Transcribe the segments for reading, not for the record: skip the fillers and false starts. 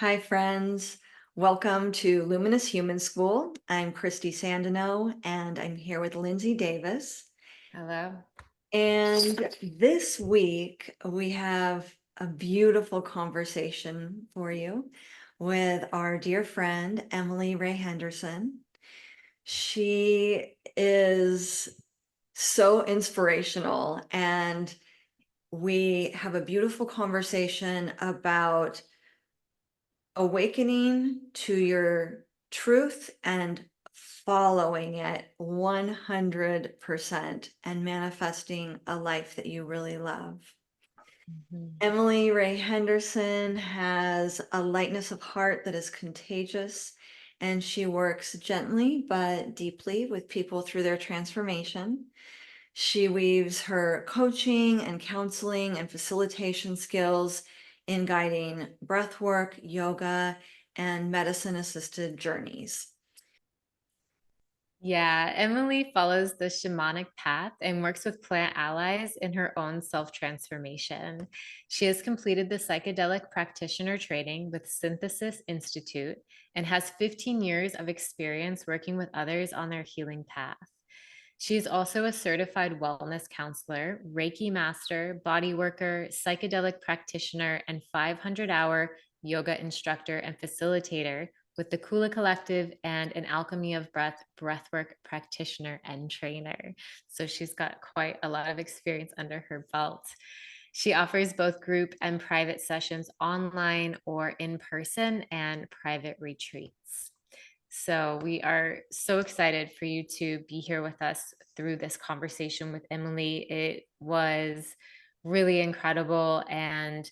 Hi, friends. Welcome to Luminous Human School. I'm Christy Sandino, and I'm here with Lindsay Davis. Hello. And this week, we have a beautiful conversation for you with our dear friend, Emily Ray Henderson. She is so inspirational, and we have a beautiful conversation about awakening to your truth and following it 100% and manifesting a life that you really love. Mhm. Emily Ray Henderson has a lightness of heart that is contagious, and she works gently but deeply with people through their transformation. She weaves her coaching and counseling and facilitation skills in guiding breathwork, yoga, and medicine-assisted journeys. Yeah, Emily follows the shamanic path and works with plant allies in her own self-transformation. She has completed the Psychedelic Practitioner Training with Synthesis Institute and has 15 years of experience working with others on their healing path. She is also a certified wellness counselor, Reiki master, bodyworker, psychedelic practitioner, and 500-hour yoga instructor and facilitator with the Kula Collective and an Alchemy of Breath breathwork practitioner and trainer. So she's got quite a lot of experience under her belt. She offers both group and private sessions online or in person and private retreats. So we are so excited for you to be here with us through this conversation with Emily. It was really incredible and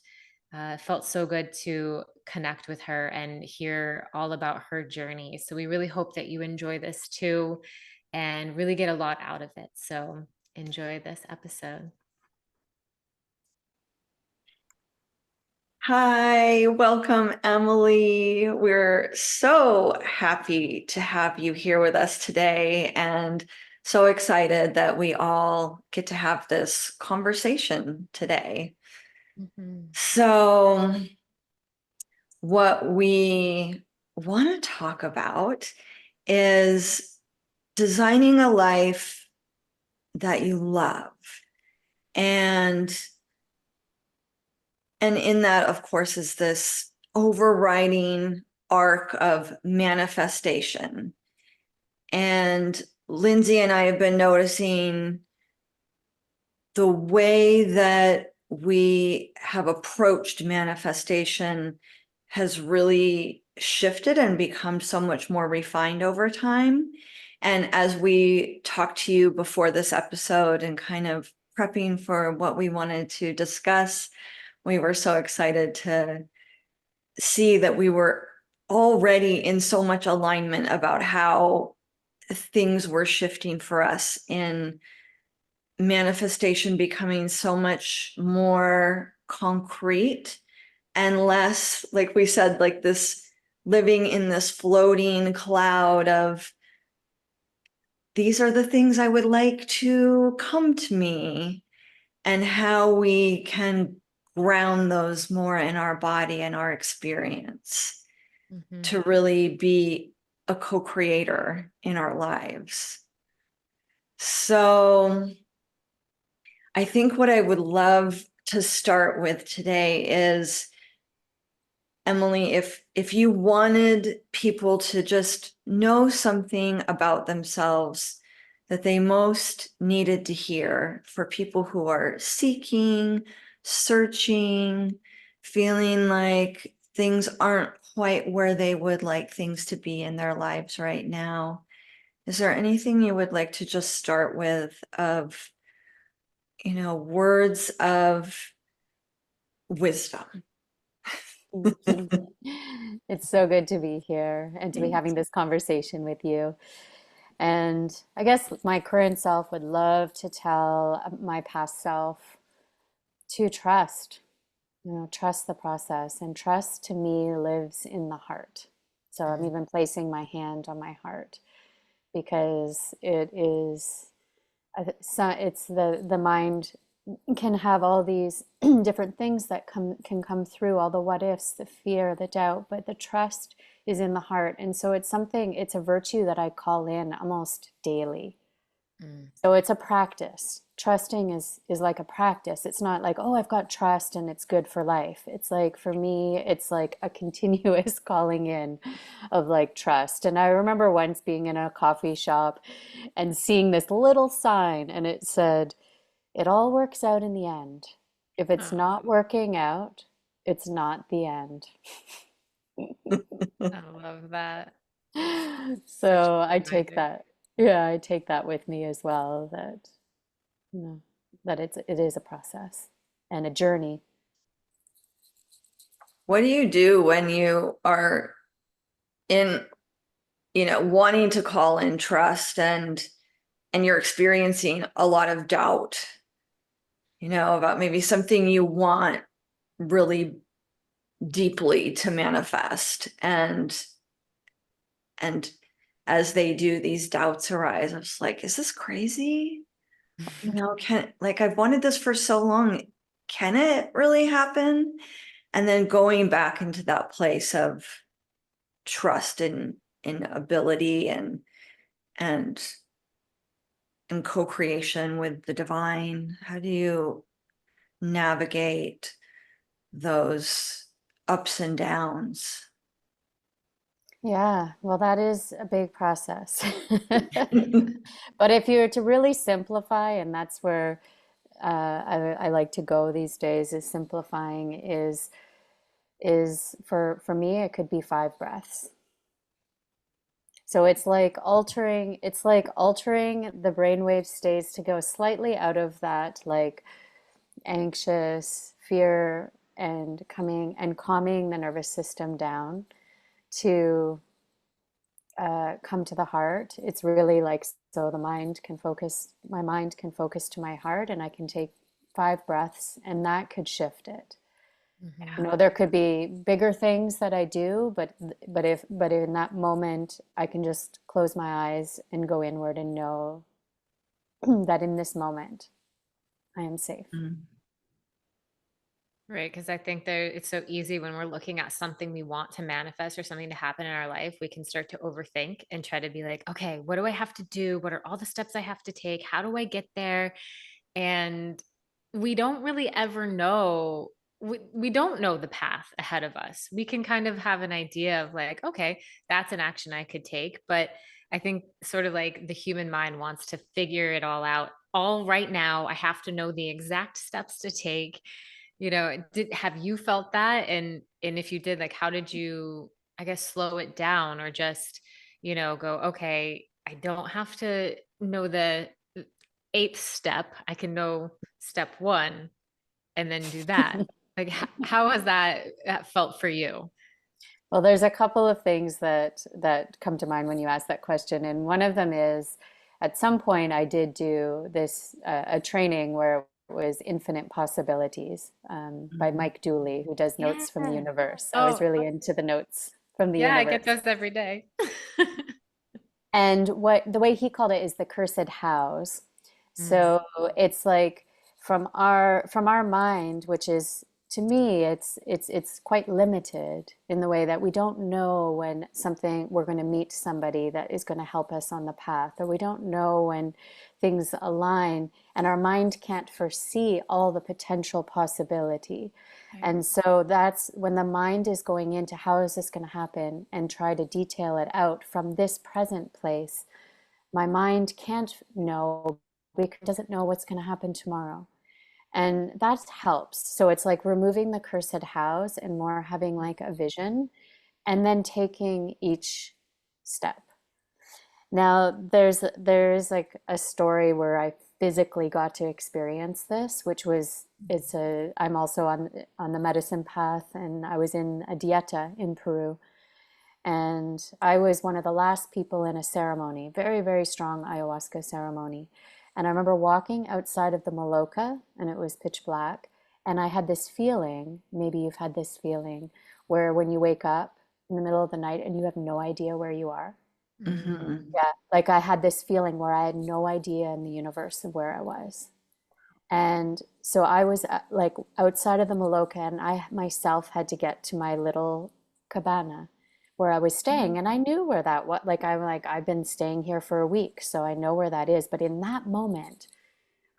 felt so good to connect with her and hear all about her journey. So we really hope that you enjoy this too and really get a lot out of it. So enjoy this episode. Hi, welcome, Emily. We're so happy to have you here with us today, and so excited that we all get to have this conversation today. Mhm. So, what we want to talk about is designing a life that you love. And in that, of course, is this overriding arc of manifestation. And Lindsay and I have been noticing the way that we have approached manifestation has really shifted and become so much more refined over time. And as we talked to you before this episode and kind of prepping for what we wanted to discuss, we were so excited to see that we were already in so much alignment about how things were shifting for us in manifestation becoming so much more concrete and less, like we said, like this living in this floating cloud of these are the things I would like to come to me, and how we can ground those more in our body and our experience Mhm. to really be a co-creator in our lives. So I think what I would love to start with today is, Emily, if you wanted people to just know something about themselves that they most needed to hear for people who are seeking, searching, feeling like things aren't quite where they would like things to be in their lives right now, is there anything you would like to just start with of, words of wisdom? It's so good to be here and to be having this conversation with you. And I guess my current self would love to tell my past self to trust, trust the process. And trust to me lives in the heart. So I'm even placing my hand on my heart because it's the mind can have all these different things that can come through, all the what ifs, the fear, the doubt, but the trust is in the heart. And so it's a virtue that I call in almost daily. Mm. So it's a practice. Trusting is like a practice. It's not like, oh, I've got trust and it's good for life. It's like, for me, it's like a continuous calling in of like trust. And I remember once being in a coffee shop and seeing this little sign, and it said, it all works out in the end. If it's Oh, not working out, it's not the end. I love that. Such So a I take reminder. that, yeah, I take that with me as well, that, you know, that it is a process and a journey. What do you do when you are in, wanting to call in trust and you're experiencing a lot of doubt, about maybe something you want really deeply to manifest, and as they do, these doubts arise. I was like, is this crazy? I've wanted this for so long. Can it really happen? And then going back into that place of trust in ability and and co-creation with the divine. How do you navigate those ups and downs? Yeah, well, that is a big process. But if you were to really simplify, and that's where I like to go these days, is simplifying is for me, it could be 5 breaths. So it's like altering the brainwave states to go slightly out of that like anxious fear, and coming and calming the nervous system down to come to the heart. It's really like, so my mind can focus to my heart, and I can take 5 breaths, and that could shift it. Mhm. You know, there could be bigger things that I do, but in that moment, I can just close my eyes and go inward and know that in this moment, I am safe. Mm. Right, because I think it's so easy when we're looking at something we want to manifest or something to happen in our life, we can start to overthink and try to be like, okay, what do I have to do? What are all the steps I have to take? How do I get there? And we don't really ever know. We don't know the path ahead of us. We can kind of have an idea of like, okay, that's an action I could take. But I think sort of like the human mind wants to figure it all out all right now. I have to know the exact steps to take. Have you felt that? And if you did, like, how did you, I guess, slow it down, or just, go, okay, I don't have to know the eighth step. I can know step one and then do that. Like, how has that felt for you? Well, there's a couple of things that come to mind when you ask that question, and one of them is, at some point, I did do this a training where it was Infinite Possibilities by Mhm. Mike Dooley, who does Yeah. Notes from the Universe. I was Oh, really into the Notes from the yeah, I get Universe. those every day. And what the way he called it is the cursed hows. Mm, So it's like from our mind, which is, to me, it's quite limited in the way that we don't know when we're going to meet somebody that is going to help us on the path, or we don't know when things align, and our mind can't foresee all the potential possibility. right. And so that's when the mind is going into, how is this going to happen, and try to detail it out from this present place. My mind can't know, because it doesn't know what's going to happen tomorrow. And that helps. So it's like removing the cursed house and more having like a vision, and then taking each step. Now, there's like a story where I physically got to experience this, which was, I'm also on the medicine path, and I was in a dieta in Peru, and I was one of the last people in a ceremony, very, very strong ayahuasca ceremony. And I remember walking outside of the Maloka, and it was pitch black, and I had this feeling, maybe you've had this feeling, where when you wake up in the middle of the night and you have no idea where you are. Mhm. Yeah, like I had this feeling where I had no idea in the universe of where I was. And so I was like outside of the Maloka, and I myself had to get to my little cabana where I was staying. And I knew where that was. Like, I'm like, I've been staying here for a week, so I know where that is. But in that moment,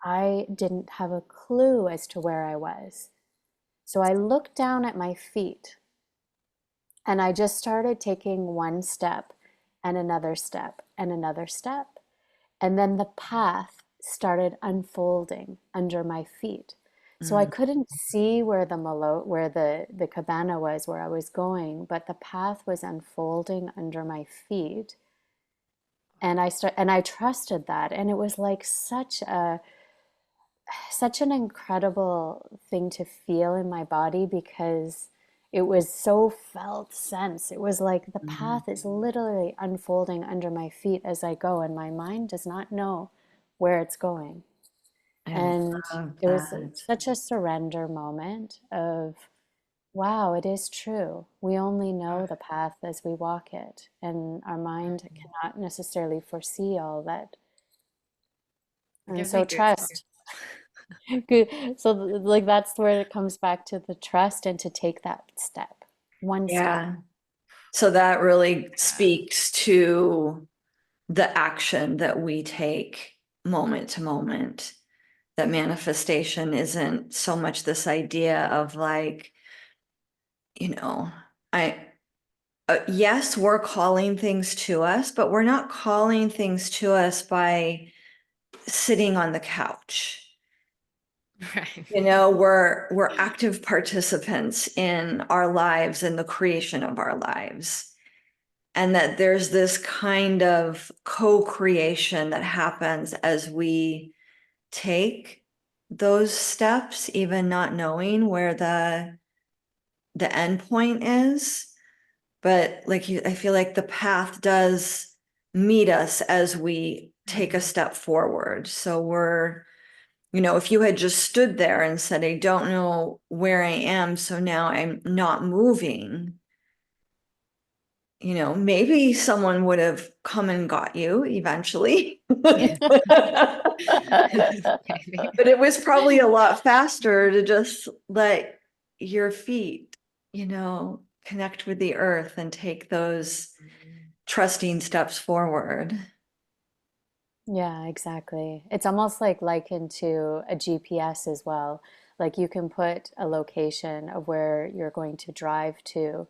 I didn't have a clue as to where I was. So I looked down at my feet and I just started taking one step and another step and another step. And then the path started unfolding under my feet. So I Mm. couldn't see where where the cabana was, where I was going, but the path was unfolding under my feet. And I trusted that. And it was like such an incredible thing to feel in my body, because it was so felt sense. It was like the Mhm. path is literally unfolding under my feet as I go, and my mind does not know where it's going. I And love it was that. such a surrender moment of, wow, it is true. We only know the path as we walk it, and our mind cannot necessarily foresee all that. It And gives me so goosebumps. trust. Good. So like that's where it comes back to the trust and to take that step, one step. Yeah. So that really Yeah. speaks to the action that we take moment to moment. That manifestation isn't so much this idea of like, you know, I, yes, we're calling things to us, but we're not calling things to us by sitting on the couch. Right. You know, we're active participants in our lives, in the creation of our lives. And that there's this kind of co-creation that happens as we take those steps, even not knowing where the end point is. But like you, I feel like the path does meet us as we take a step forward. So we're, you know, if you had just stood there and said, I don't know where I am, so now I'm not moving, you know, maybe someone would have come and got you eventually. Maybe. But it was probably a lot faster to just let your feet, you know, connect with the earth and take those trusting steps forward. Yeah, exactly. It's almost like likened to a GPS as well. Like you can put a location of where you're going to drive to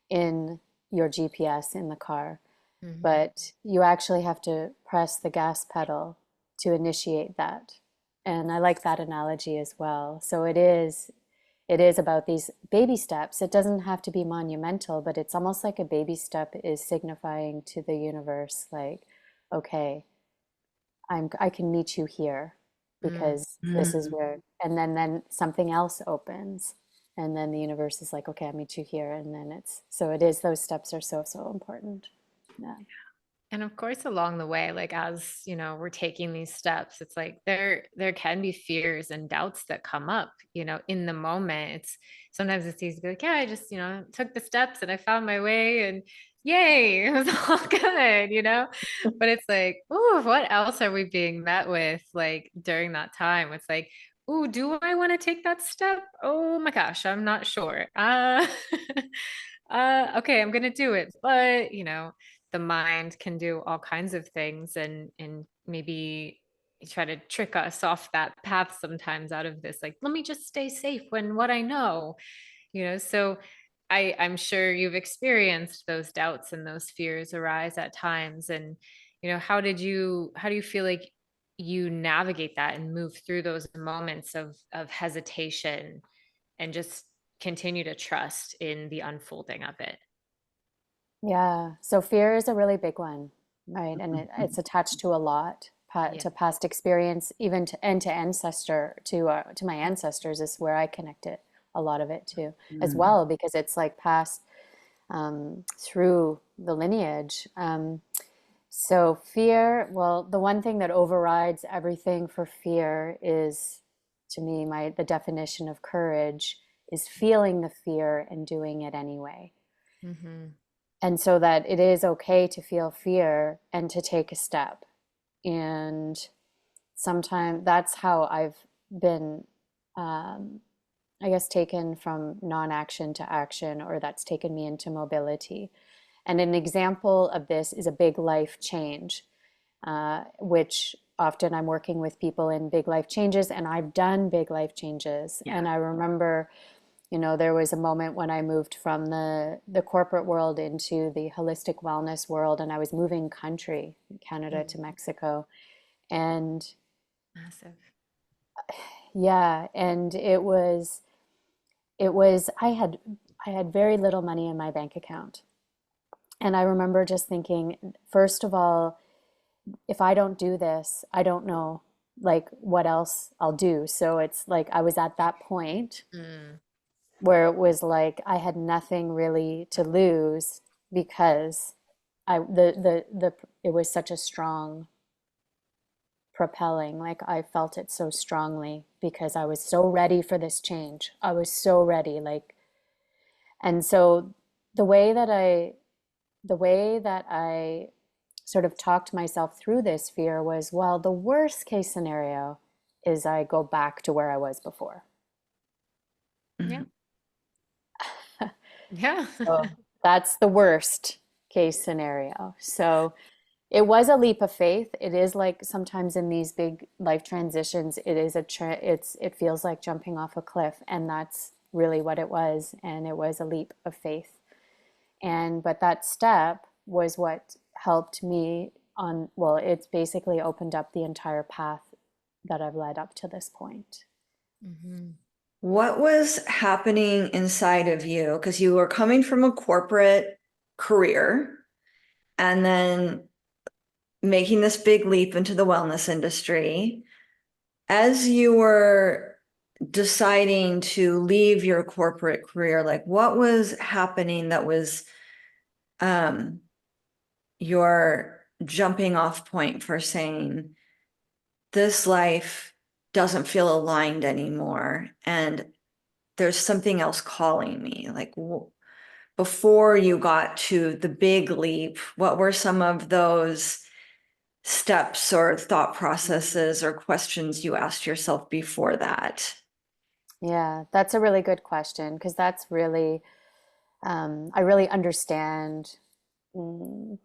in your GPS in the car, Mhm. but you actually have to press the gas pedal to initiate that. And I like that analogy as well. So it is about these baby steps. It doesn't have to be monumental, but it's almost like a baby step is signifying to the universe, like, okay, I can meet you here Mm. because this is Mm. where, and then something else opens. And then the universe is like, okay, I'll meet you here. And then so it is, those steps are so, so important. Yeah. And of course, along the way, like as you know, we're taking these steps, it's like there can be fears and doubts that come up, you know, in the moment. It's sometimes it's easy to be like, yeah, I just, you know, took the steps and I found my way and yay, it was all good, you know. But it's like, ooh, what else are we being met with like during that time? It's like, ooh, do I want to take that step? Oh my gosh, I'm not sure. Okay, I'm gonna do it. But you know, the mind can do all kinds of things and maybe try to trick us off that path sometimes out of this like let me just stay safe when what I know, you know. So I'm sure you've experienced those doubts and those fears arise at times. And you know, how do you feel like you navigate that and move through those moments of hesitation and just continue to trust in the unfolding of it? Yeah. So fear is a really big one, right? And it's attached to a lot, Yeah. to past experience, even to and to ancestor, to my ancestors is where I connect it, a lot of it too, as Mm. well, because it's like passed through the lineage. So fear, well, the one thing that overrides everything for fear is, to me, the definition of courage is feeling the fear and doing it anyway. Mm-hmm. And so that it is okay to feel fear and to take a step. And sometimes that's how I've been, I guess, taken from non-action to action, or that's taken me into mobility. And an example of this is a big life change, which often I'm working with people in big life changes, and I've done big life changes. Yeah. And I remember, there was a moment when I moved from the corporate world into the holistic wellness world, and I was moving country, Canada to Mexico. And Massive. yeah, and I had very little money in my bank account. And I remember just thinking, first of all, if I don't do this, I don't know like what else I'll do. So it's like I was at that point Mm. where it was like I had nothing really to lose, because it was such a strong propelling, like I felt it so strongly because I was so ready for this change. I was so ready, like, and so the way that I sort of talked myself through this fear was, well, the worst case scenario is I go back to where I was before. Yeah. Yeah. So that's the worst case scenario. So it was a leap of faith. It is like sometimes in these big life transitions, it feels like jumping off a cliff, and that's really what it was. And it was a leap of faith. But that step was what helped me on, well, it's basically opened up the entire path that I've led up to this point. Mm-hmm. What was happening inside of you? Because you were coming from a corporate career and then making this big leap into the wellness industry. As you were deciding to leave your corporate career, like what was happening that was your jumping off point for saying, this life doesn't feel aligned anymore, and there's something else calling me? Like, before you got to the big leap, what were some of those steps or thought processes or questions you asked yourself before that? Yeah, that's a really good question, because that's really, I really understand mm,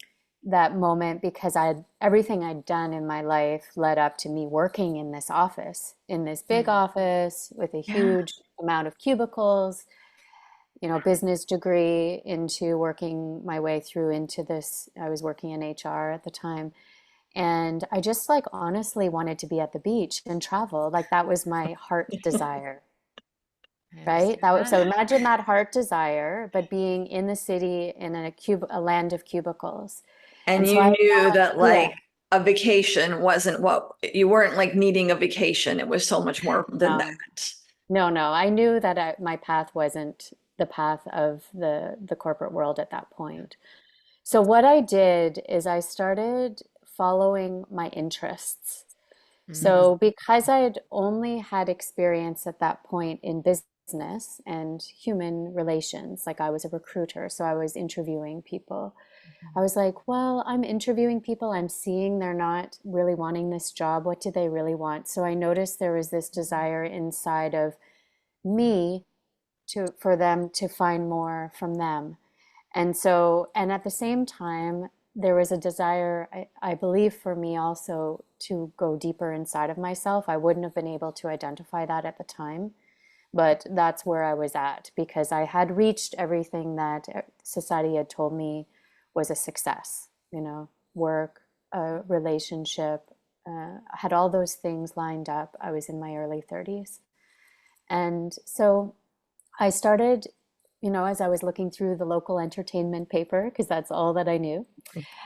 that moment, because everything I'd done in my life led up to me working in this office, in this big office with a Yeah. huge amount of cubicles, business degree, into working my way through into this. I was working in HR at the time. And I just like honestly wanted to be at the beach and travel. Like that was my heart desire, I right? understand So that. imagine that heart desire, but being in the city in a land of cubicles. And And so you I, knew that yeah, like a vacation wasn't what you weren't like needing a vacation. It was so much more than no, that. no. I knew that my path wasn't the path of the corporate world at that point. So what I did is I started following my interests. Mm. So, because I had only had experience at that point in business and human relations, like I was a recruiter, so I was interviewing people. I was like, well, I'm interviewing people, I'm seeing they're not really wanting this job. What do they really want? So I noticed there was this desire inside of me for them to find more from them. And at the same time, there was a desire, I believe, for me also to go deeper inside of myself. I wouldn't have been able to identify that at the time, but that's where I was at, because I had reached everything that society had told me was a success, work, relationship, had all those things lined up. I was in my early 30s. And so I started, as I was looking through the local entertainment paper, because that's all that I knew,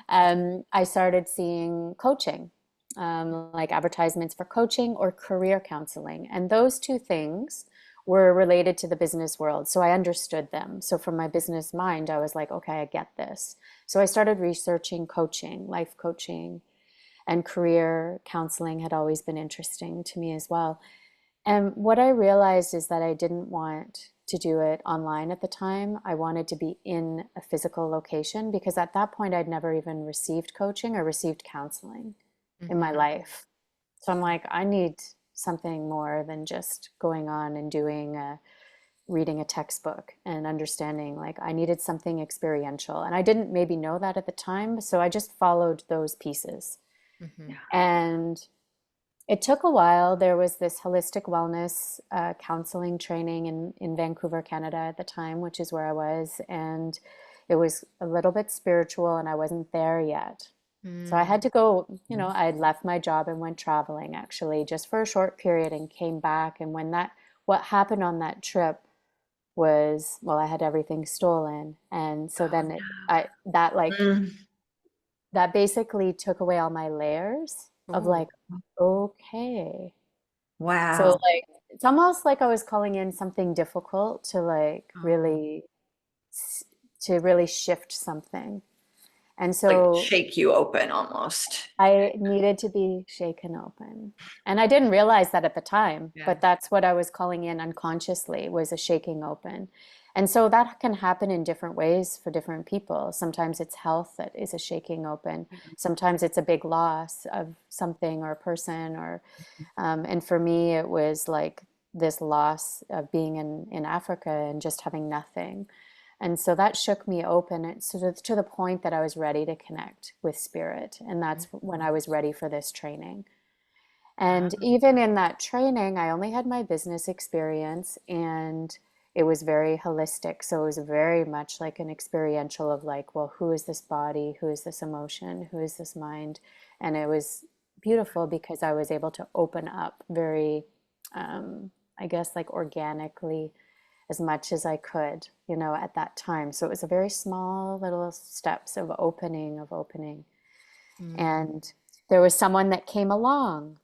I started seeing coaching, like advertisements for coaching or career counseling. And those two things were related to the business world. So I understood them. So from my business mind, I was like, okay, I get this. So I started researching coaching, life coaching, and career counseling had always been interesting to me as well. And what I realized is that I didn't want to do it online at the time. I wanted to be in a physical location, because at that point I'd never even received coaching or received counseling in my Mhm. life. So I'm like, I need something more than just going on and doing reading a textbook and understanding, like I needed something experiential. And I didn't maybe know that at the time, so I just followed those pieces. Mhm. And it took a while. There was this holistic wellness counseling training in Vancouver, Canada at the time, which is where I was. And it was a little bit spiritual, and I wasn't there yet. So I Mm. had to go, I had left my job and went traveling actually just for a short period and came back. And what happened on that trip was, well, I had everything stolen. And so Oh, then no. Mm. that basically took away all my layers of Ooh. like, okay. So Wow. like it's almost like I was calling in something difficult to like Oh. really to really shift something. And Like so shake you open almost. I needed to be shaken open. And I didn't realize that at the time, Yeah. but that's what I was calling in unconsciously, was a shaking open. And so that can happen in different ways for different people. Sometimes it's health that is a shaking open. Sometimes it's a big loss of something or a person and for me it was like this loss of being in Africa and just having nothing. And so that shook me open to the point that I was ready to connect with spirit. And that's when I was ready for this training. Ah. And even in that training, I only had my business experience and it was very holistic. So it was very much like an experiential of like, well, who is this body? Who is this emotion? Who is this mind? And it was beautiful because I was able to open up very, I guess, like organically as much as I could, at that time. So it was a very small little steps of opening. Mm. And there was someone that came along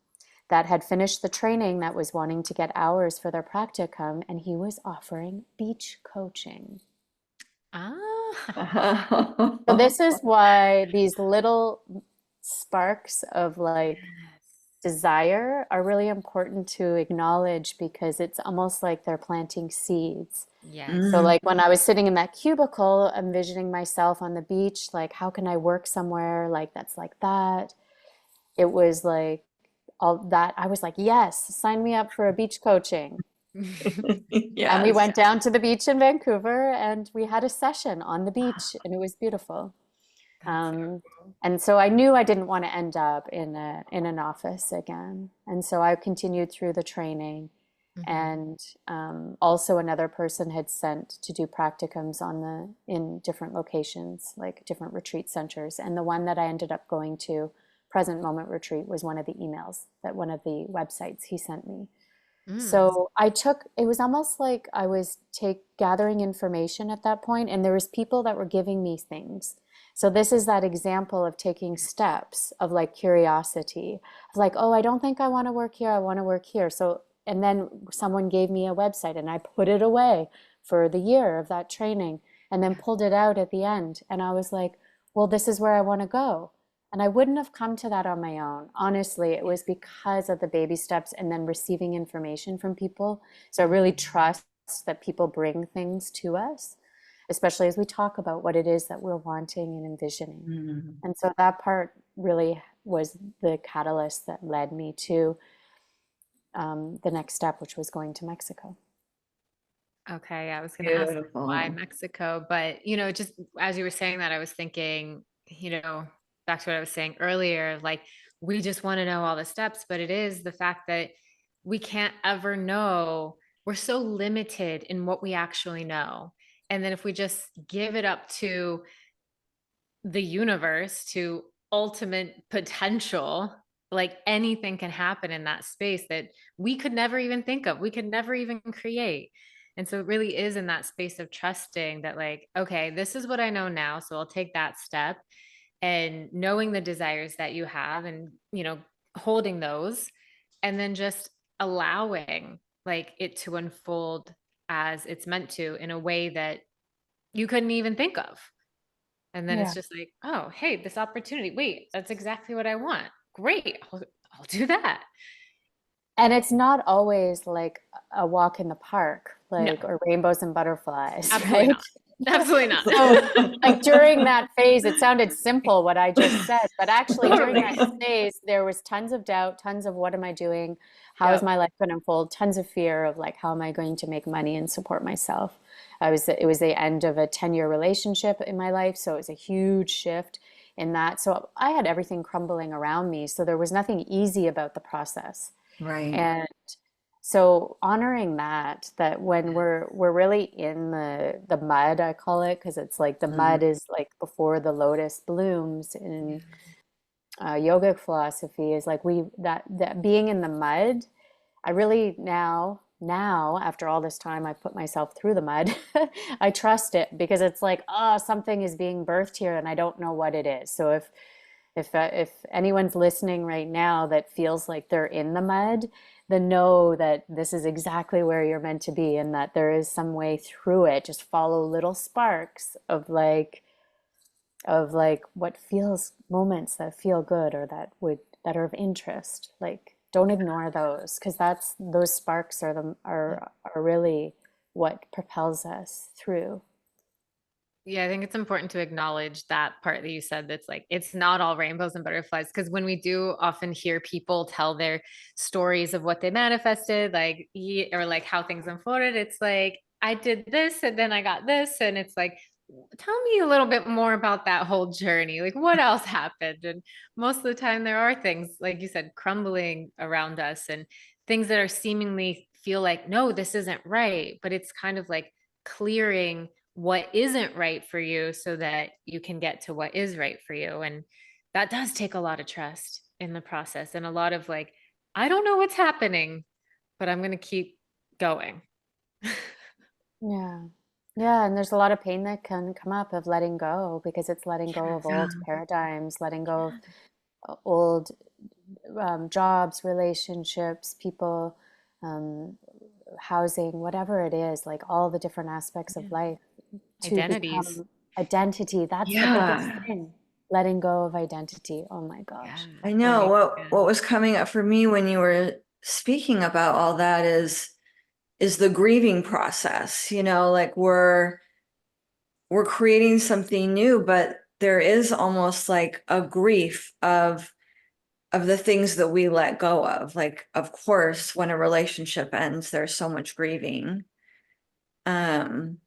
that had finished the training that was wanting to get hours for their practicum, and he was offering beach coaching. Ah. So this is why these little sparks of like Yes. desire are really important to acknowledge because it's almost like they're planting seeds. Yes. So Mm. like when I was sitting in that cubicle, envisioning myself on the beach, like how can I work somewhere like that's like that? It was like all that I was like, yes, sign me up for a beach coaching. And we Yes. went down to the beach in Vancouver and we had a session on the beach and it was beautiful. That's so Um, cool. and so I knew I didn't want to end up in an office again. And so I continued through the training. Mhm. And also another person had sent to do practicums in different locations, like different retreat centers. And the one that I ended up going to, Present Moment Retreat, was one of the emails that one of the websites he sent me. Mm. So it was almost like I was gathering information at that point, and there was people that were giving me things. So this is that example of taking steps of like curiosity, of like, oh, I don't think I want to work here. I want to work here. So, and then someone gave me a website and I put it away for the year of that training and then Yeah. pulled it out at the end. And I was like, well, this is where I want to go. And I wouldn't have come to that on my own. Honestly, it was because of the baby steps and then receiving information from people. So I really trust that people bring things to us, especially as we talk about what it is that we're wanting and envisioning. Mm. And so that part really was the catalyst that led me to the next step, which was going to Mexico. Okay, I was going to ask why Beautiful. Mexico, but just as you were saying that, I was thinking, back to what I was saying earlier, like we just want to know all the steps, but it is the fact that we can't ever know. We're so limited in what we actually know. And then if we just give it up to the universe, to ultimate potential, like anything can happen in that space that we could never even think of, we could never even create. And so it really is in that space of trusting that, like, okay, this is what I know now, so I'll take that step, and knowing the desires that you have and holding those, and then just allowing like it to unfold as it's meant to, in a way that you couldn't even think of. And then it's Yeah. just like, oh, hey, this opportunity. Wait, that's exactly what I want. Great. I'll do that. And it's not always like a walk in the park, No, like, or rainbows and butterflies, absolutely right? not. Absolutely not. So, like during that phase, it sounded simple what I just said, but actually during that phase, there was tons of doubt, tons of what am I doing? How is Yep. my life going to unfold? Tons of fear of like, how am I going to make money and support myself? It was the end of a 10-year relationship in my life, so it was a huge shift in that. So I had everything crumbling around me, so there was nothing easy about the process. Right. And so honoring that when we're really in the mud, I call it, because it's like the Mm. mud is like before the lotus blooms in yogic philosophy is like that being in the mud. I really now after all this time I've put myself through the mud, I trust it because it's like, oh, something is being birthed here and I don't know what it is. So if anyone's listening right now that feels like they're in the mud, then know that this is exactly where you're meant to be and that there is some way through it. Just follow little sparks of like what feels moments that feel good or that are of interest. Like don't ignore those because that's those sparks are really what propels us through. Yeah, I think it's important to acknowledge that part that you said that's like, it's not all rainbows and butterflies. Because when we do often hear people tell their stories of what they manifested, like, or like how things unfolded, it's like, I did this and then I got this. And it's like, tell me a little bit more about that whole journey. Like, what else happened? And most of the time, there are things, like you said, crumbling around us and things that are seemingly feel like, no, this isn't right. But it's kind of like clearing what isn't right for you so that you can get to what is right for you. And that does take a lot of trust in the process and a lot of like, I don't know what's happening, but I'm going to keep going. Yeah. Yeah, and there's a lot of pain that can come up of letting go because it's letting go of Yeah. old paradigms, letting go of old jobs, relationships, people, um, housing, whatever it is, like all the different aspects of life to Identities. become identity. That's the biggest Yeah. thing. Letting go of identity. Oh my Yeah. gosh. I know what was coming up for me when you were speaking about all that is the grieving process, like we're creating something new, but there is almost like a grief of the things that we let go of. Like, of course, when a relationship ends, there's so much grieving. Um,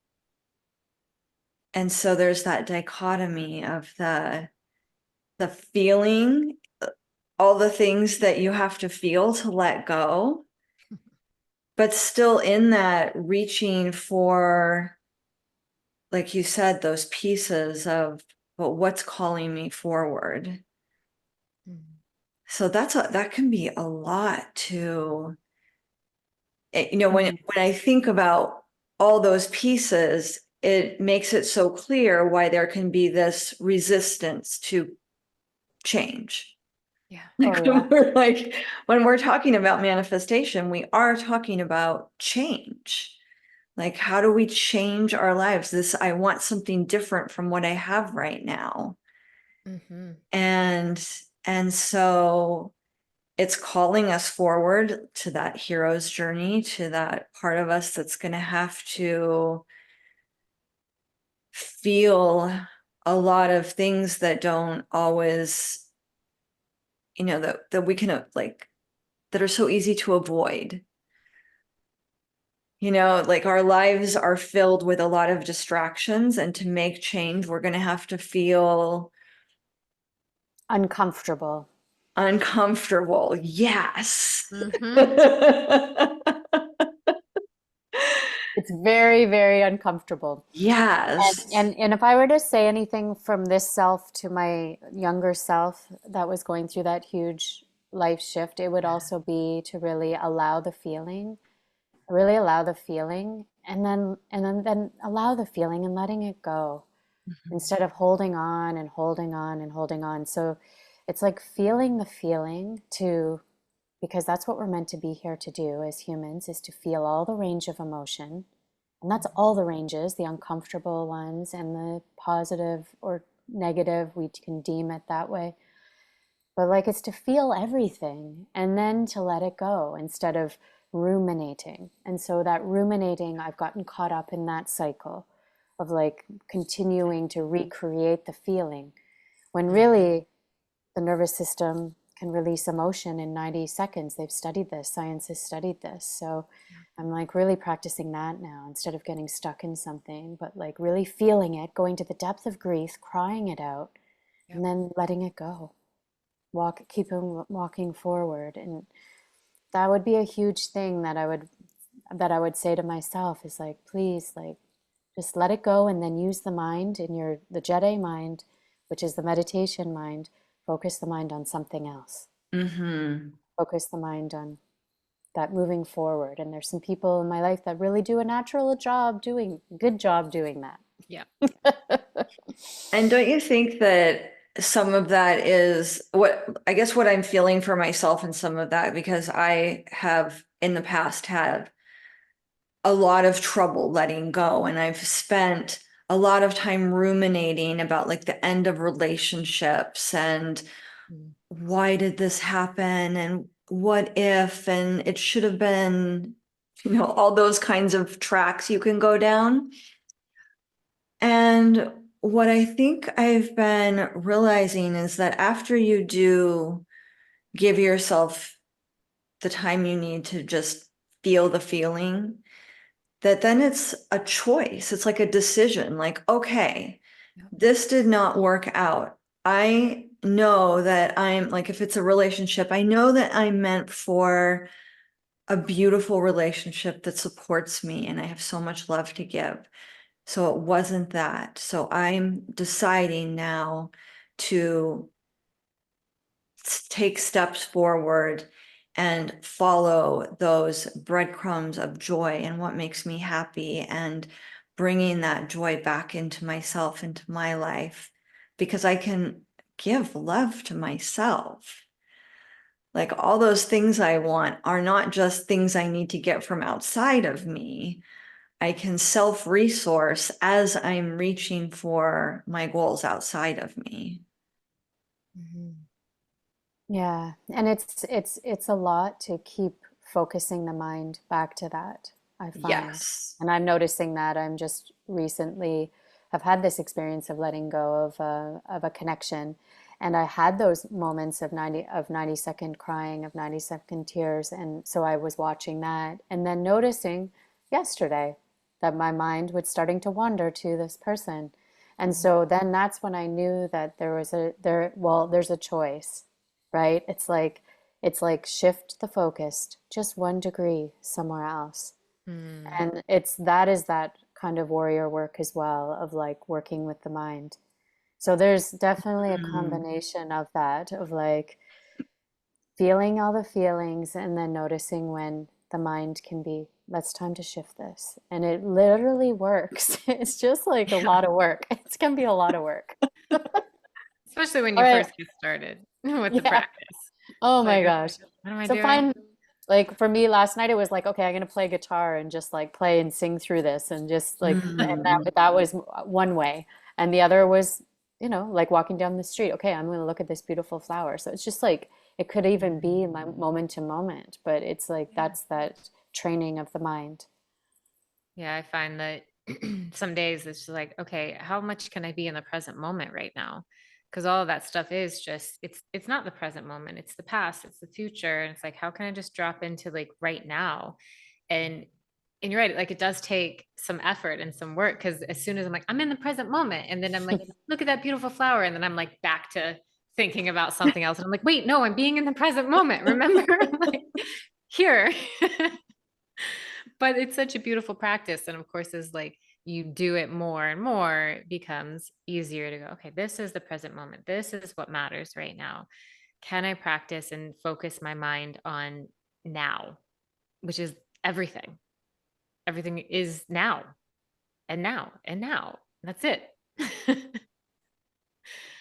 and so there's that dichotomy of the feeling, all the things that you have to feel to let go, but still in that reaching for, like you said, those pieces of, but what's calling me forward? So that can be a lot to, when I think about all those pieces, it makes it so clear why there can be this resistance to change. Yeah. Oh yeah. When we're talking about manifestation, we are talking about change. Like, how do we change our lives? I want something different from what I have right now. Mm-hmm. And so it's calling us forward to that hero's journey, to that part of us that's going to have to feel a lot of things that don't always, that we can like, that are so easy to avoid. Like our lives are filled with a lot of distractions, and to make change, we're going to have to feel Uncomfortable. uncomfortable. Yes. Mm-hmm. It's very, very uncomfortable. Yes. And if I were to say anything from this self to my younger self that was going through that huge life shift, it would also be to really allow the feeling, and then allow the feeling and letting it go instead of holding on and holding on and holding on. So it's like feeling the feeling because that's what we're meant to be here to do as humans, is to feel all the range of emotion. And that's all the ranges, the uncomfortable ones and the positive or negative, we can deem it that way. But like it's to feel everything and then to let it go instead of ruminating. And so that ruminating, I've gotten caught up in that cycle of like continuing to recreate the feeling, when really the nervous system can release emotion in 90 seconds. They've studied this, science has studied this. So I'm like really practicing that now, instead of getting stuck in something, but like really feeling it, going to the depth of grief, crying it out, and then letting it go. Keep on walking forward. And that would be a huge thing that I would say to myself, is like, please, like, just let it go, and then use the mind in the Jedi mind, which is the meditation mind. Focus the mind on something else. Mm-hmm. Focus the mind on that moving forward. And there's some people in my life that really do a good job doing that. Yeah. And don't you think that some of that is I guess what I'm feeling for myself in some of that, because I have in the past had a lot of trouble letting go, and I've spent a lot of time ruminating about like the end of relationships and why did this happen and what if, and it should have been, all those kinds of tracks you can go down. And what I think I've been realizing is that after you do give yourself the time you need to just feel the feeling, that then it's a choice. It's like a decision, like, okay, this did not work out. I know that I'm like, if it's a relationship, I know that I'm meant for a beautiful relationship that supports me and I have so much love to give. So it wasn't that. So I'm deciding now to take steps forward and follow those breadcrumbs of joy and what makes me happy, and bringing that joy back into myself, into my life, because I can give love to myself. Like all those things I want are not just things I need to get from outside of me. I can self-resource as I'm reaching for my goals outside of me. Yeah, and it's a lot to keep focusing the mind back to that, I find. Yes. And I'm noticing that I'm just recently have had this experience of letting go of a connection. And I had those moments of 90-second crying, of 90-second tears. And so I was watching that and then noticing yesterday that my mind was starting to wander to this person. And so then that's when I knew that there's a choice, right? It's like shift the focus just 1 degree somewhere else. And that is that kind of warrior work as well, of like working with the mind. So there's definitely a Mm. combination of that, of like feeling all the feelings and then noticing when the mind can be, let's time to shift this. And it literally works. It's just like a lot of work. It can be a lot of work. Especially when All you right. first get started with the Yeah. practice. Oh It's like, my okay, gosh. what am I So doing? like for me last night, it was like, okay, I'm gonna play guitar and just like play and sing through this, and just like, and Mm. that was one way. And the other was, like walking down the street. Okay, I'm gonna look at this beautiful flower. So it's just like, it could even be my moment to moment, but it's like, that's that training of the mind. Yeah, I find that some days it's just like, okay, how much can I be in the present moment right now? Because all of that stuff is just, it's not the present moment, it's the past, it's the future. And it's like, how can I just drop into like right now? And and you're right, like it does take some effort and some work, because as soon as I'm like, I'm in the present moment, and then I'm like, look at that beautiful flower, and then I'm like back to thinking about something else. And I'm like, wait, no, I'm being in the present moment. Remember? I'm like, here. But it's such a beautiful practice. And of course, as like you do it more and more, it becomes easier to go, okay, this is the present moment. This is what matters right now. Can I practice and focus my mind on now, which is everything? Everything is now and now and now. That's it.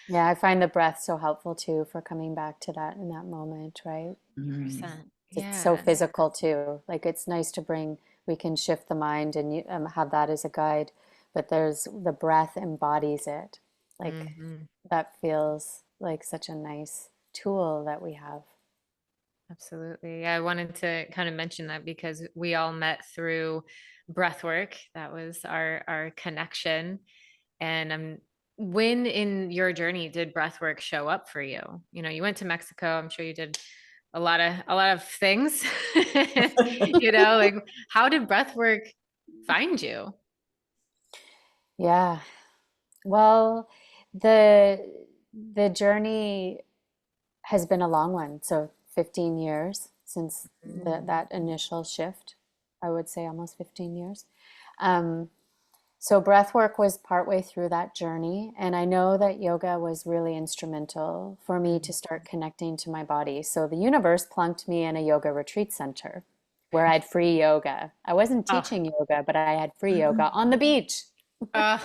Yeah, I find the breath so helpful too for coming back to that in that moment, right? Mm. 100%. It's so Yeah. physical too. Like it's nice to we can shift the mind and have that as a guide, but there's the breath embodies it. Like Mhm. that feels like such a nice tool that we have. Absolutely. Yeah, I wanted to kind of mention that because we all met through Breathwork. That was our connection. And when in your journey did Breathwork show up for you? You know, you went to Mexico. I'm sure you did a lot of things. You know, like how did Breathwork find you? Yeah. Well, the journey has been a long one. So 15 years since that initial shift, I would say almost 15 years. Um, so breath work was partway through that journey. And I know that yoga was really instrumental for me to start connecting to my body. So the universe plunked me in a yoga retreat center where I had free yoga. I wasn't Oh, teaching yoga, but I had free yoga on the beach. uh,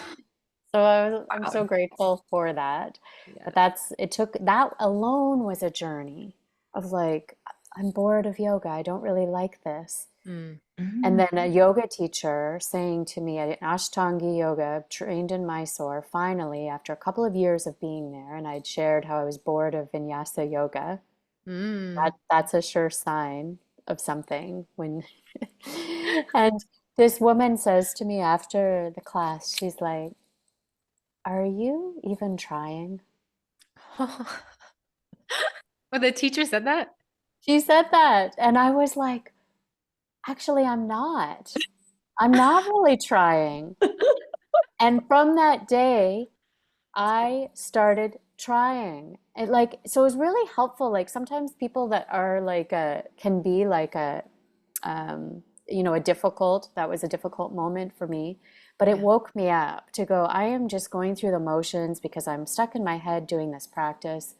So I'm so Wow. grateful for that. yeah. But it took, that alone was a journey of like, I'm bored of yoga. I don't really like this. Mm. And then a yoga teacher saying to me at Ashtangi Yoga, trained in Mysore, finally, after a couple of years of being there, and I'd shared how I was bored of Vinyasa yoga, Mm. that's a sure sign of something when, and this woman says to me after the class, she's like, are you even trying? Well, the teacher said that? She said that. And I was like, actually, I'm not. I'm not really trying. And from that day, I started trying. It like so it was really helpful. Like sometimes people that are like a can be like a a difficult that was a difficult moment for me. But it Yeah. woke me up to go, I am just going through the motions because I'm stuck in my head doing this practice.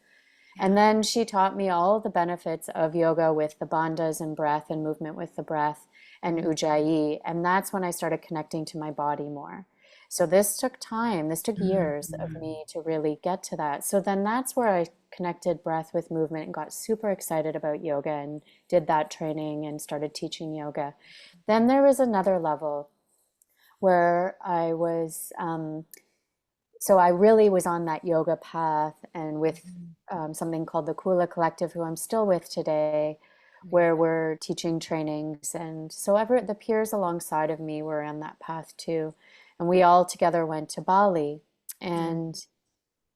And Yeah. then she taught me all of the benefits of yoga with the bandhas and breath and movement with the breath and Mm. ujjayi. And that's when I started connecting to my body more. So this took time. This took years of me to really get to that. So then that's where I connected breath with movement and got super excited about yoga and did that training and started teaching yoga. Then there was another level where so I really was on that yoga path and with Mhm. something called the Kula Collective, who I'm still with today, where Amazing. we're teaching trainings. And so the peers alongside of me were on that path too. And we all together went to Bali. Mm. And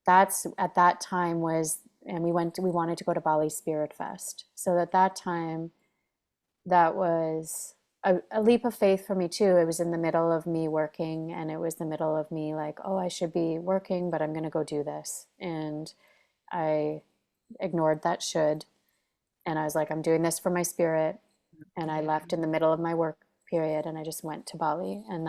that's at that time and we wanted to go to Bali Spirit Fest. So at that time, that was a leap of faith for me too. It was in the middle of me working, and it was the middle of me like, oh, I should be working, but I'm going to go do this. And I ignored that should. And I was like, I'm doing this for my spirit. And I Yeah. left in the middle of my work period and I just went to Bali. And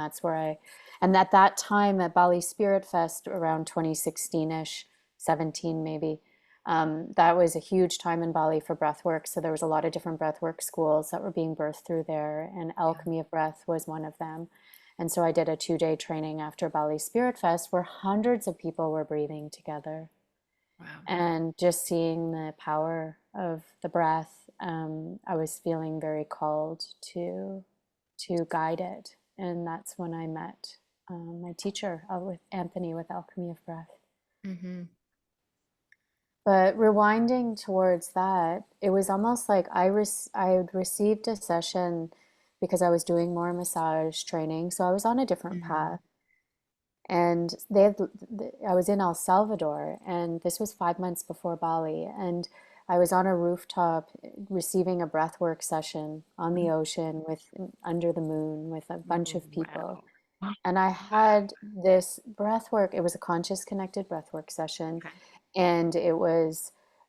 and at that time at Bali Spirit Fest around 2016-ish, 17 maybe, that was a huge time in Bali for breathwork. So there was a lot of different breathwork schools that were being birthed through there, and Yeah. Alchemy of Breath was one of them. And so I did a 2-day training after Bali Spirit Fest where hundreds of people were breathing together Wow. and just seeing the power of the breath. I was feeling very called to guide it, and that's when I met my teacher with Anthony with Alchemy of Breath. Mm-hmm. But rewinding towards that, it was almost like I had received a session because I was doing more massage training, so I was on a different Mm-hmm. path. And I was in El Salvador, and this was 5 months before Bali. And I was on a rooftop receiving a breathwork session on the ocean with under the moon with a bunch of people. Wow. And I had this breathwork, it was a conscious connected breathwork session. Okay. And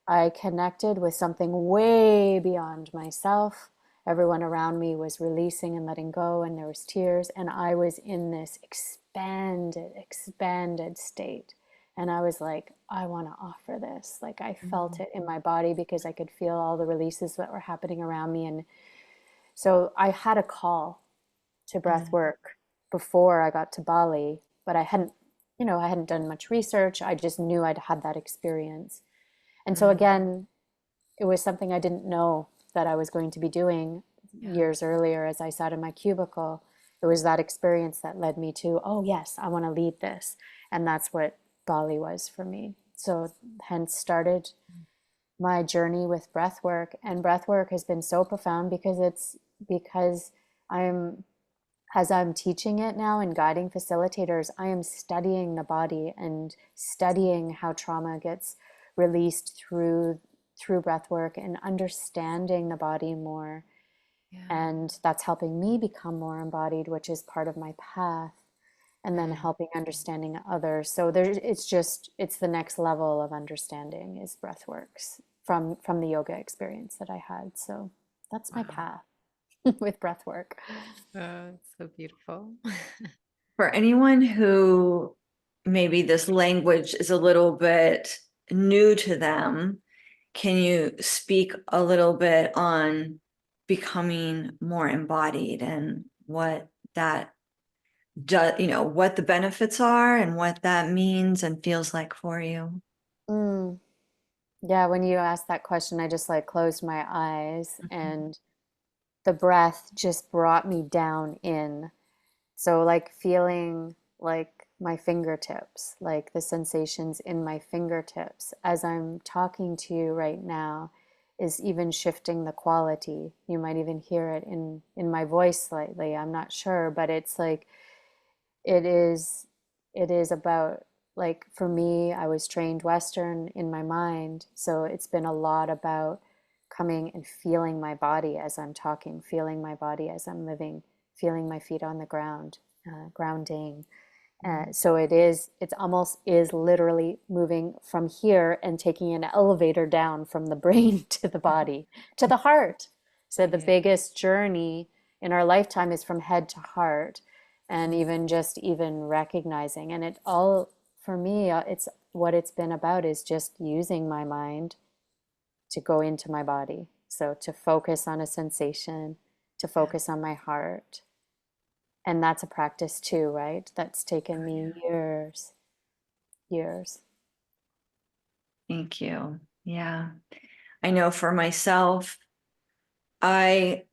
I connected with something way beyond myself. Everyone around me was releasing and letting go, and there was tears, and I was in this expanded state. And I was like, I want to offer this. Like I felt Mhm. it in my body because I could feel all the releases that were happening around me. And so I had a call to breath Mhm. work before I got to Bali, but I hadn't done much research. I just knew I'd had that experience. And so Mm. again, it was something I didn't know that I was going to be doing Yeah. years earlier as I sat in my cubicle. It was that experience that led me to, oh, yes, I want to lead this. And that's what Bali was for me. So hence started my journey with breath work. And breath work has been so profound because I'm as I'm teaching it now and guiding facilitators, I am studying the body and studying how trauma gets released through breath work and understanding the body more. Yeah. And that's helping me become more embodied, which is part of my path. And then helping understanding others. So it's the next level of understanding is breath works from the yoga experience that I had. So that's my path with breath work. Oh, it's so beautiful. For anyone who maybe this language is a little bit new to them, can you speak a little bit on becoming more embodied and what that does, what the benefits are and what that means and feels like for you? Mm. Yeah, when you asked that question, I just like closed my eyes Mhm. and the breath just brought me down in. So like feeling like my fingertips, like the sensations in my fingertips as I'm talking to you right now is even shifting the quality. You might even hear it in my voice slightly. I'm not sure, but it's like it is it is about, like, for me, I was trained Western in my mind, so it's been a lot about coming and feeling my body as I'm talking, feeling my body as I'm living, feeling my feet on the ground, grounding. So it's almost is literally moving from here and taking an elevator down from the brain to the body, to the heart. So the Yeah. biggest journey in our lifetime is from head to heart. And even recognizing, and it all, for me, it's what it's been about is just using my mind to go into my body. So to focus on a sensation, to focus on my heart. And that's a practice too, right? That's taken me years, years. Thank you. Yeah. I know for myself, I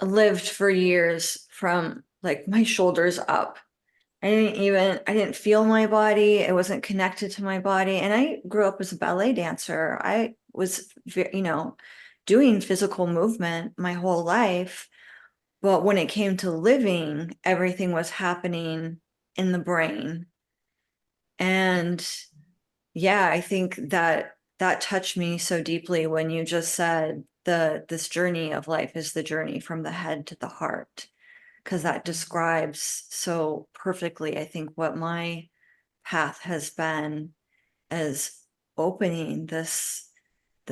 lived for years from like my shoulders up. I didn't feel my body. It wasn't connected to my body. And I grew up as a ballet dancer. I was, doing physical movement my whole life. But when it came to living, everything was happening in the brain. And yeah, I think that touched me so deeply when you just said this journey of life is the journey from the head to the heart, because that describes so perfectly, I think, what my path has been, as opening this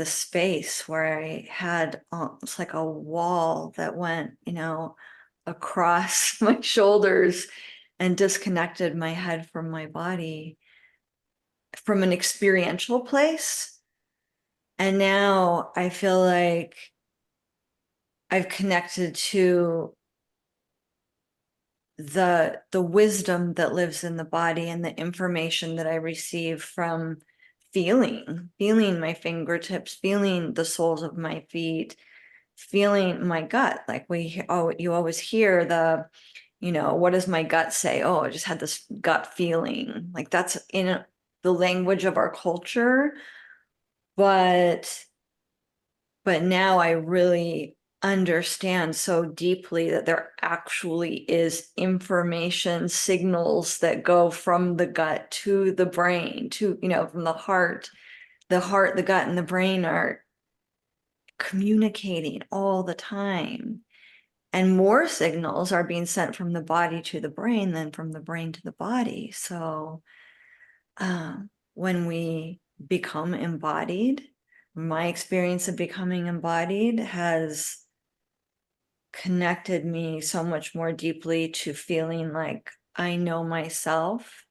space where I had it's like a wall that went, across my shoulders and disconnected my head from my body from an experiential place. And now I feel like I've connected to the wisdom that lives in the body and the information that I receive from feeling my fingertips, feeling the soles of my feet, feeling my gut. Like you always hear what does my gut say? Oh, I just had this gut feeling. Like that's in the language of our culture, but now I really understand so deeply that there actually is information signals that go from the gut to the brain, to, from the heart, the gut, and the brain are communicating all the time. And more signals are being sent from the body to the brain than from the brain to the body. So when we become embodied, my experience of becoming embodied has connected me so much more deeply to feeling like I know myself,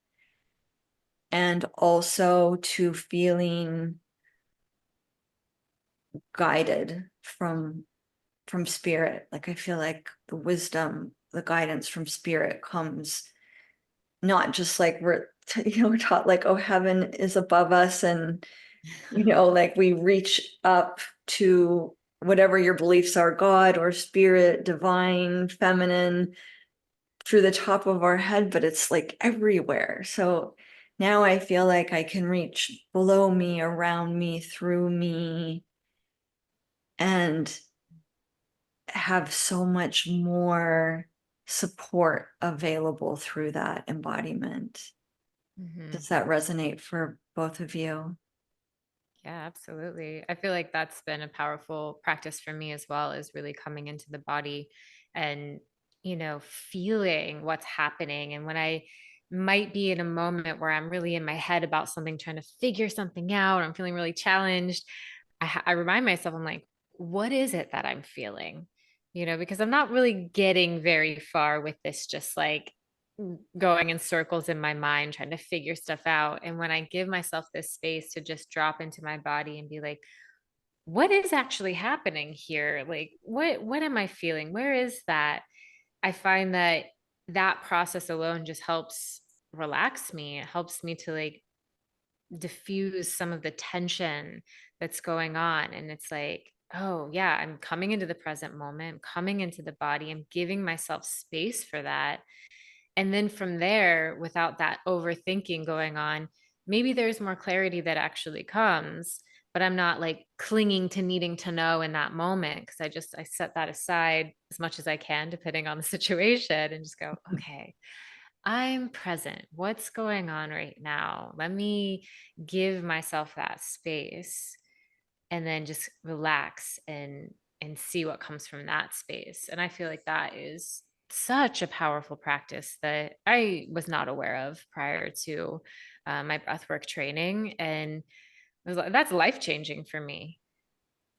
and also to feeling guided from spirit. Like I feel like the wisdom, the guidance from spirit comes not just like we're taught like, oh, heaven is above us, and like we reach up to whatever your beliefs are, God or spirit, divine, feminine, through the top of our head, but it's like everywhere. So Now I feel like I can reach below me, around me, through me, and have so much more support available through that embodiment. Mhm. Does that resonate for both of you? Yeah, absolutely. I feel like that's been a powerful practice for me as well, is really coming into the body and, feeling what's happening. And when I might be in a moment where I'm really in my head about something, trying to figure something out, or I'm feeling really challenged, I remind myself, I'm like, what is it that I'm feeling? Because I'm not really getting very far with this, just like going in circles in my mind trying to figure stuff out. And when I give myself this space to just drop into my body and be like, what is actually happening here? Like, what am I feeling? Where is that? I find that that process alone just helps relax me. It helps me to like diffuse some of the tension that's going on. And it's like, oh yeah, I'm coming into the present moment, I'm coming into the body, I'm giving myself space for that. And then from there, without that overthinking going on, maybe there's more clarity that actually comes, but I'm not like clinging to needing to know in that moment, because I set that aside as much as I can, depending on the situation, and just go, okay, I'm present. What's going on right now? Let me give myself that space and then just relax and see what comes from that space. And I feel like that is such a powerful practice that I was not aware of prior to my breathwork training, and that's life changing for me,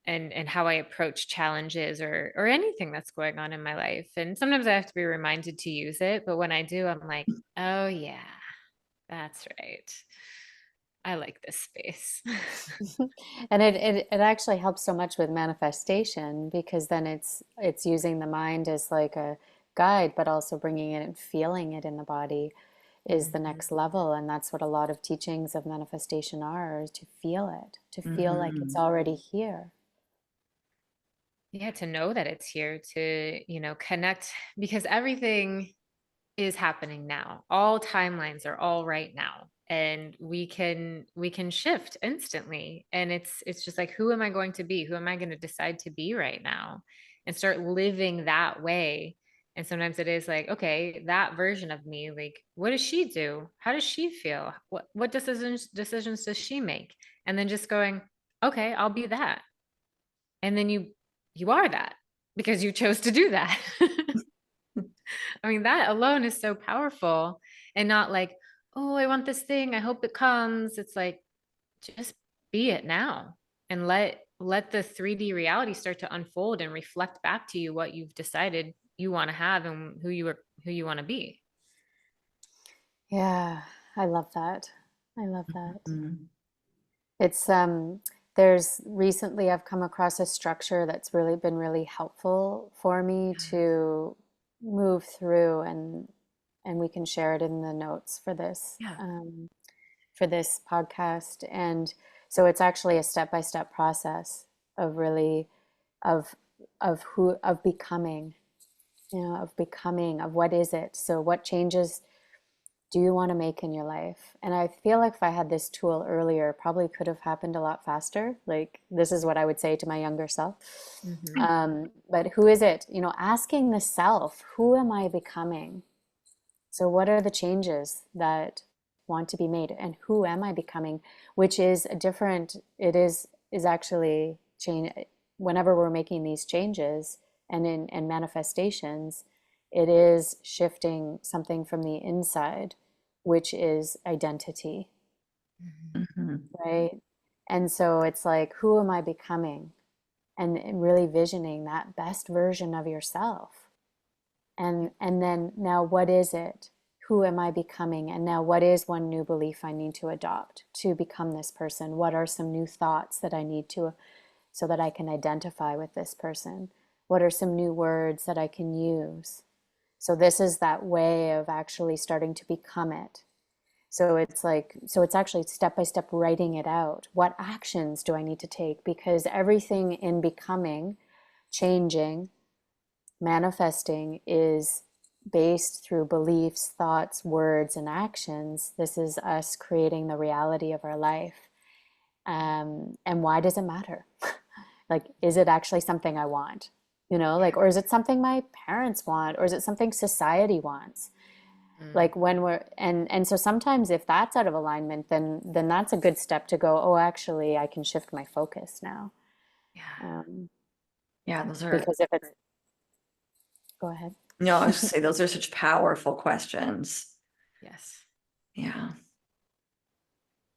and how I approach challenges or anything that's going on in my life. And sometimes I have to be reminded to use it, but when I do, I'm like, oh yeah, that's right. I like this space. And it actually helps so much with manifestation, because then it's using the mind as like a guide, but also bringing it and feeling it in the body is the next level. And that's what a lot of teachings of manifestation are, is to feel it, to feel like it's already here. Yeah, to know that it's here, to, connect, because everything is happening now. All timelines are all right now. And we can shift instantly. And it's just like, who am I going to be? Who am I going to decide to be right now? And start living that way. And sometimes it is like, okay, that version of me, like, what does she do? How does she feel? What decisions does she make? And then just going, okay, I'll be that. And then you are that because you chose to do that. I mean, that alone is so powerful, and not like, oh, I want this thing, I hope it comes. It's like, just be it now, and let the 3D reality start to unfold and reflect back to you what you've decided you want to have and who you want to be. Yeah, I love that. I love that. Mhm. It's there's recently I've come across a structure that's really been really helpful for me to move through, and we can share it in the notes Yeah. for this podcast. And so it's actually a step-by-step process of really of of becoming, of becoming, of what is it? So what changes do you want to make in your life? And I feel like if I had this tool earlier, it probably could have happened a lot faster. Like, this is what I would say to my younger self. Mm-hmm. But who is it? Asking the self, who am I becoming? So what are the changes that want to be made, and who am I becoming? Which is a different, is actually change. Whenever we're making these changes and manifestations, it is shifting something from the inside, which is identity, Mhm. right? And so it's like, who am I becoming? And really visioning that best version of yourself. And then, now what is it? Who am I becoming? And now, what is one new belief I need to adopt to become this person? What are some new thoughts that I need to, so that I can identify with this person? What are some new words that I can use? So this is that way of actually starting to become it. So it's like, so it's actually step by step writing it out. What actions do I need to take? Because everything in becoming, changing, manifesting is based through beliefs, thoughts, words, and actions. This is us creating the reality of our life. And why does it matter? Like, is it actually something I want? You know, like, or is it something my parents want? Or is it something society wants? Mm. Like when we're, and so sometimes if that's out of alignment, then that's a good step to go, oh, actually, I can shift my focus now. Yeah. Um, Yeah, those are, because if it's, go ahead. no, I was just say those are such powerful questions. Yes. Yeah.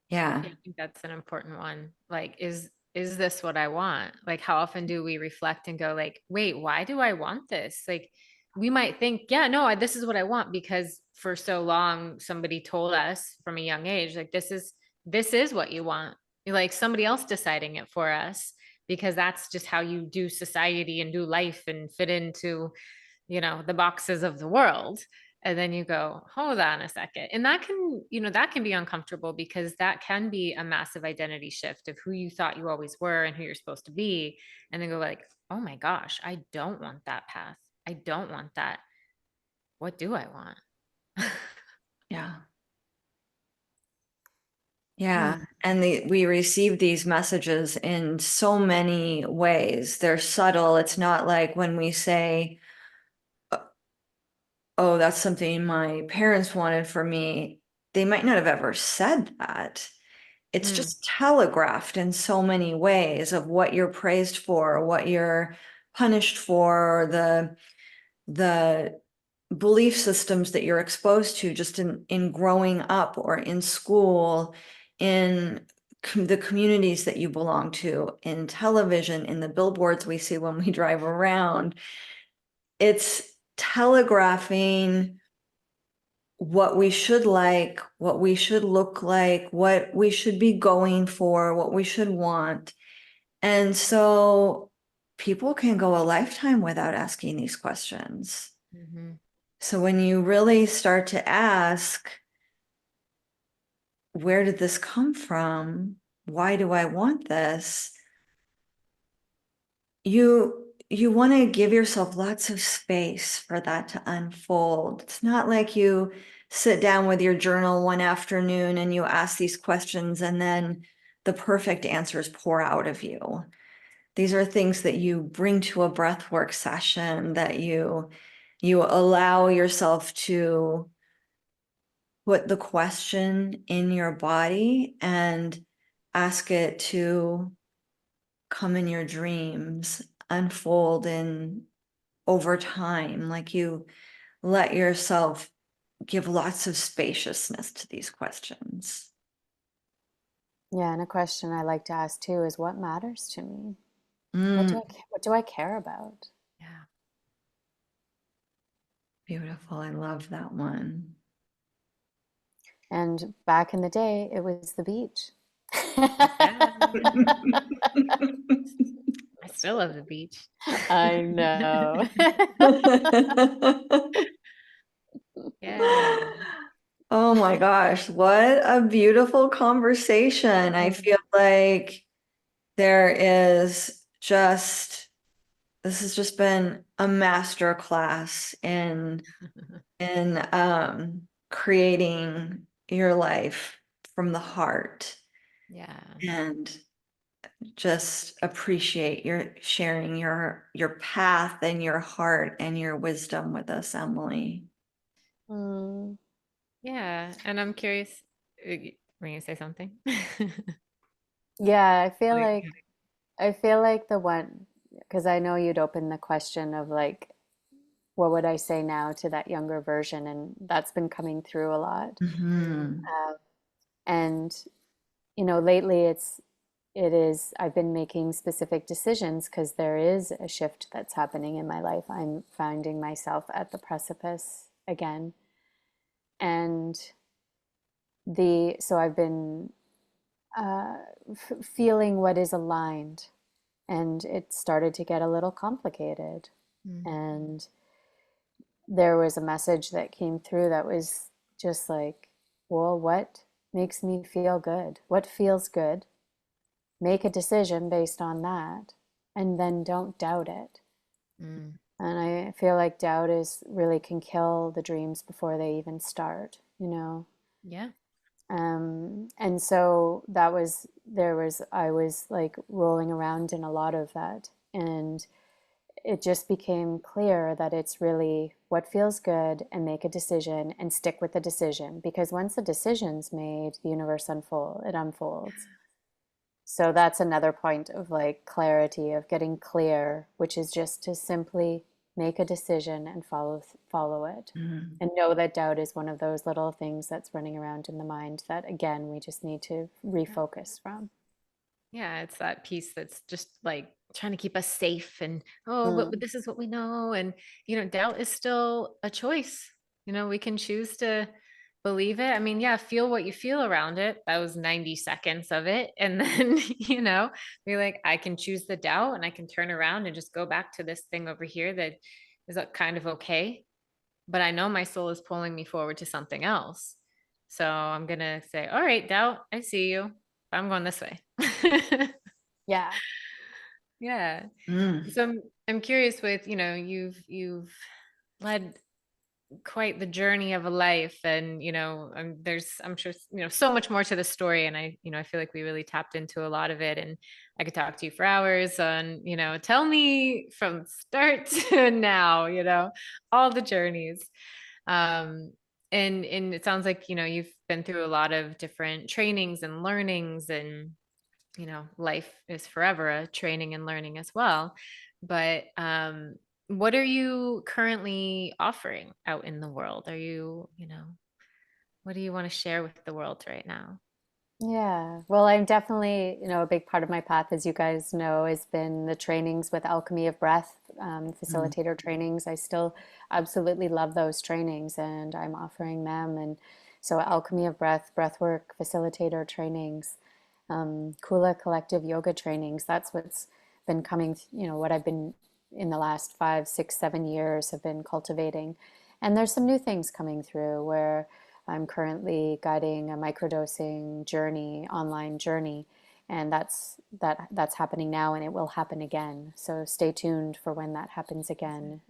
Yeah. Yeah, I think that's an important one. Like, is this what I want? Like, how often do we reflect and go like, wait, why do I want this? Like, we might think, yeah, no, this is what I want because for so long somebody told us from a young age, like this is what you want. Like somebody else deciding it for us because that's just how you do society and do life and fit into, the boxes of the world. And then you go, hold on a second. And that can be uncomfortable because that can be a massive identity shift of who you thought you always were and who you're supposed to be. And then go like, oh my gosh, I don't want that path. I don't want that. What do I want? Yeah. Hmm. Yeah. And we receive these messages in so many ways. They're subtle. It's not like when we say, oh, that's something my parents wanted for me. They might not have ever said that. It's Mm, just telegraphed in so many ways of what you're praised for, what you're punished for, the belief systems that you're exposed to just in growing up or in school, in the communities that you belong to, in television, in the billboards we see when we drive around. It's telegraphing what we should like, what we should look like, what we should be going for, what we should want. And so people can go a lifetime without asking these questions. mhm. So when you really start to ask, where did this come from? Why do I want this? You want to give yourself lots of space for that to unfold. It's not like you sit down with your journal one afternoon and you ask these questions and then the perfect answers pour out of you. These are things that you bring to a breathwork session, that you allow yourself to put the question in your body and ask it to come in your dreams, unfold in over time. Like you let yourself give lots of spaciousness to these questions. Yeah, and a question I like to ask too is what matters to me? Mm, What do I care about? Yeah. beautiful. I love that one. And back in the day, it was the beach. Yeah. I still love the beach. I know. Yeah. Oh my gosh, what a beautiful conversation. I feel like there is just, this has just been a master class in creating your life from the heart, Yeah. and just appreciate your sharing your path and your heart and your wisdom with us, Emily. Mm. Yeah. And I'm curious, were you gonna say something? Yeah, Like, I feel like the one, because I know you'd open the question of like, what would I say now to that younger version? And that's been coming through a lot. Mhm. And lately I've been making specific decisions because there is a shift that's happening in my life. I'm finding myself at the precipice again. And so I've been uh, feeling what is aligned, and it started to get a little complicated. mm, And there was a message that came through that was just like, well, what makes me feel good? What feels good? Make a decision based on that, and then don't doubt it. mm, And I feel like doubt is really can kill the dreams before they even start, you know. Yeah. And so I was like rolling around in a lot of that. And it just became clear that it's really what feels good and make a decision and stick with the decision. Because once the decision's made, the universe unfolds. So that's another point of like clarity, of getting clear, which is just to simply make a decision and follow it. Mm. And know that doubt is one of those little things that's running around in the mind that again we just need to refocus from. Yeah, it's that piece that's just like trying to keep us safe and, oh, but Mm, this is what we know. And, doubt is still a choice. We can choose to believe it. I mean, yeah, feel what you feel around it. That was 90 seconds of it. And then, be like, I can choose the doubt and I can turn around and just go back to this thing over here that is kind of okay. But I know my soul is pulling me forward to something else. So I'm going to say, all right, doubt, I see you. I'm going this way. yeah. Yeah. Mm. So I'm curious with, you've led quite the journey of a life and, there's, I'm sure, so much more to the story. And I feel like we really tapped into a lot of it and I could talk to you for hours on, tell me from start to now, all the journeys. Um, and it sounds like, you've been through a lot of different trainings and learnings and life is forever a training and learning as well. But what are you currently offering out in the world? Are you, what do you want to share with the world right now? Yeah, well, I'm definitely, a big part of my path, as you guys know, has been the trainings with Alchemy of Breath, Mm. facilitator trainings. I still absolutely love those trainings and I'm offering them. And so, Alchemy of Breath, Breathwork, facilitator trainings, Kula collective yoga trainings. That's what's been coming, what I've been in the last 5, 6, 7 years have been cultivating. And there's some new things coming through where I'm currently guiding a microdosing journey, online journey, and that's happening now, and it will happen again. So stay tuned for when that happens again.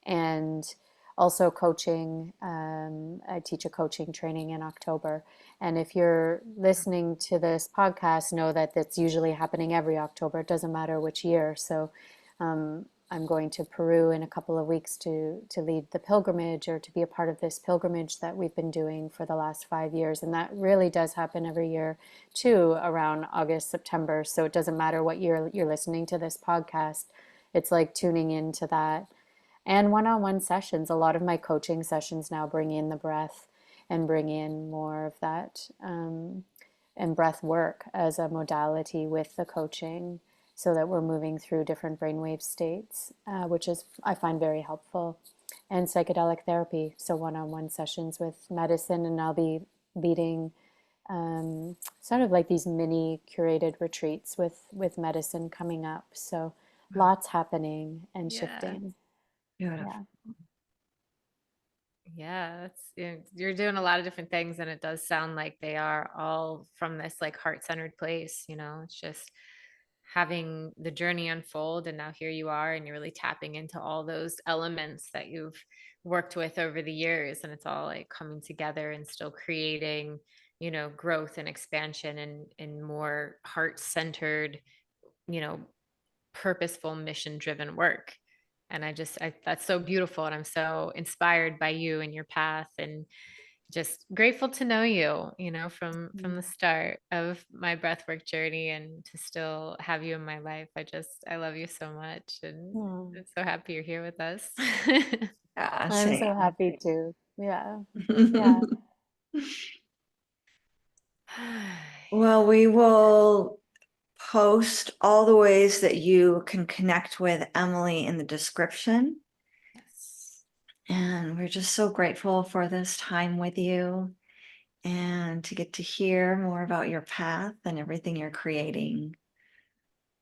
And also coaching. I teach a coaching training in October, and if you're listening to this podcast, know that that's usually happening every October. It doesn't matter which year. So I'm going to Peru in a couple of weeks to lead the pilgrimage or to be a part of this pilgrimage that we've been doing for the last 5 years. And that really does happen every year too, around August, September. So it doesn't matter what year you're listening to this podcast. It's like tuning into that. And one-on-one sessions. A lot of my coaching sessions now bring in the breath and bring in more of that and breath work as a modality with the coaching so that we're moving through different brainwave states, which is I find very helpful. And psychedelic therapy, so one-on-one sessions with medicine, and I'll be leading sort of like these mini curated retreats with medicine coming up. So Wow. lots happening and Yeah. shifting. Beautiful. Yeah. Yeah, you're doing a lot of different things, and it does sound like they are all from this like heart-centered place. It's just having the journey unfold, and now here you are, and you're really tapping into all those elements that you've worked with over the years, and it's all like coming together and still creating, growth and expansion and more heart-centered, you know, purposeful, mission-driven work. And that's so beautiful. And I'm so inspired by you and your path and just grateful to know you, from the start of my breathwork journey and to still have you in my life. I love you so much. And Mm. I'm so happy you're here with us. Yeah, I'm so same. happy too. Yeah. Yeah. Well, we will post all the ways that you can connect with Emily in the description. Yes. And we're just so grateful for this time with you and to get to hear more about your path and everything you're creating.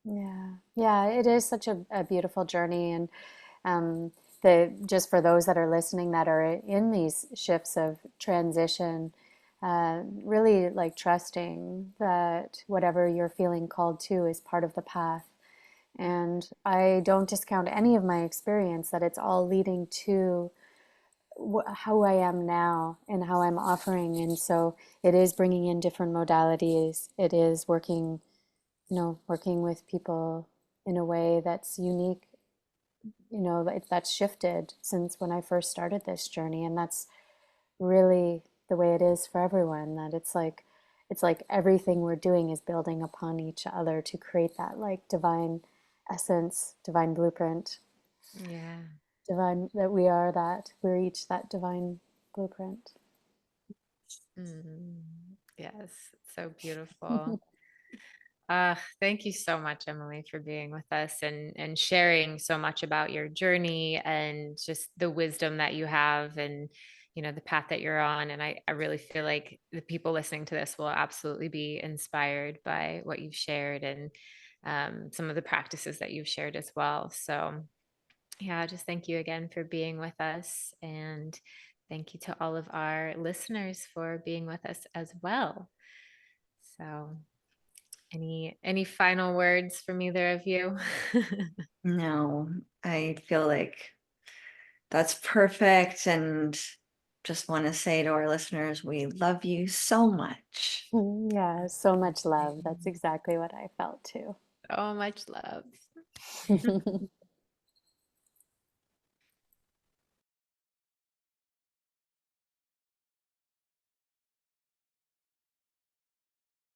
Yeah. Yeah. It is such a beautiful journey. And um, just for those that are listening that are in these shifts of transition, really like trusting that whatever you're feeling called to is part of the path. And I don't discount any of my experience, that it's all leading to how I am now and how I'm offering. And so it is bringing in different modalities. It is working, working with people in a way that's unique, that's shifted since when I first started this journey. And that's really the way it is for everyone, that it's like everything we're doing is building upon each other to create that like divine essence, divine blueprint, Yeah. divine, that we're each that divine blueprint. Mm, yes, so beautiful. Thank you so much, Emily, for being with us and sharing so much about your journey and just the wisdom that you have and the path that you're on. And I really feel like the people listening to this will absolutely be inspired by what you've shared and some of the practices that you've shared as well. So yeah, just thank you again for being with us. And thank you to all of our listeners for being with us as well. So any final words from either of you? No, I feel like that's perfect. And just want to say to our listeners, we love you so much. Yeah, so much love. That's exactly what I felt too. So much love.